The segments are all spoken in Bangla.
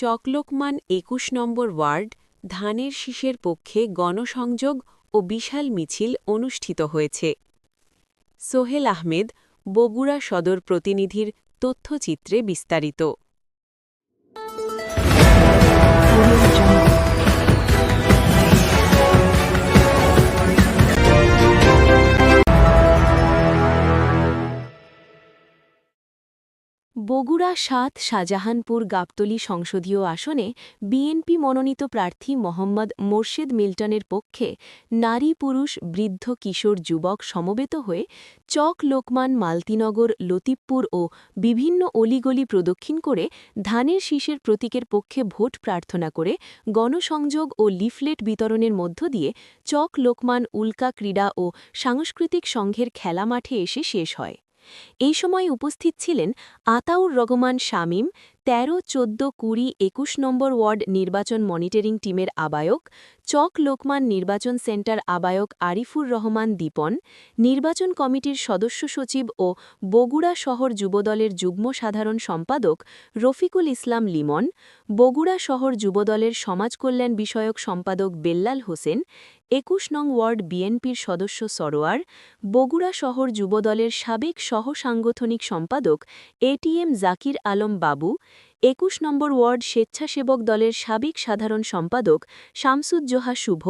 চকলোকমান ২১ নম্বর ওয়ার্ড ধানের শীষের পক্ষে গণসংযোগ ও বিশাল মিছিল অনুষ্ঠিত হয়েছে। সোহেল আহমেদ, বগুড়া সদর প্রতিনিধির তথ্যচিত্রে বিস্তারিত। বগুড়া ৭ শাহজাহানপুর গাবতলী সংসদীয় আসনে বিএনপি মনোনীত প্রার্থী মোহাম্মদ মোর্শেদ মিল্টনের পক্ষে নারী পুরুষ বৃদ্ধ কিশোর যুবক সমবেত হয়ে চক লোকমান মালতীনগর লতিফপুর ও বিভিন্ন অলিগলি প্রদক্ষিণ করে ধানের শীষের প্রতীকের পক্ষে ভোট প্রার্থনা করে গণসংযোগ ও লিফলেট বিতরণের মধ্য দিয়ে চক লোকমান উল্কা ক্রীড়া ও সাংস্কৃতিক সংঘের খেলা মাঠে এসে শেষ হয়। এই সময় উপস্থিত ছিলেন আতাউর রহমান শামীম, ১৩, ১৪, ২০, ২১ নম্বর ওয়ার্ড নির্বাচন মনিটরিং টিমের আহ্বায়ক, চক লোকমান নির্বাচন সেন্টার আহ্বায়ক আরিফুর রহমান দীপন, নির্বাচন কমিটির সদস্য সচিব ও বগুড়া শহর যুবদলের যুগ্ম সাধারণ সম্পাদক রফিকুল ইসলাম লিমন, বগুড়া শহর যুবদলের সমাজকল্যাণ বিষয়ক সম্পাদক বেল্লাল হোসেন, ২১ নং ওয়ার্ড বিএনপির সদস্য সরোয়ার, বগুড়া শহর যুবদলের সাবেক সহ-সাংগঠনিক সম্পাদক এটিএম জাকির আলম বাবু, ২১ নম্বর ওয়ার্ড স্বেচ্ছাসেবক দলের সাবেক সাধারণ সম্পাদক শামসুজ্জোহা শুভ,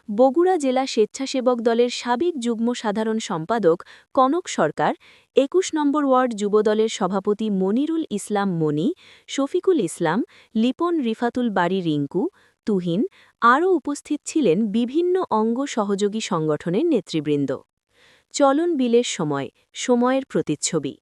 বগুড়া জেলা স্বেচ্ছাসেবক দলের সাবেক যুগ্ম সাধারণ সম্পাদক কনক সরকার, ২১ নম্বর ওয়ার্ড যুবদলের সভাপতি মনিরুল ইসলাম মনি, শফিকুল ইসলাম, লিপন রিফাতুল বাড়ি রিঙ্কু, তুহিন আরও উপস্থিত ছিলেন বিভিন্ন অঙ্গ সহযোগী সংগঠনের নেতৃবৃন্দ। চলন বিলের সময়, সময়ের প্রতিচ্ছবি।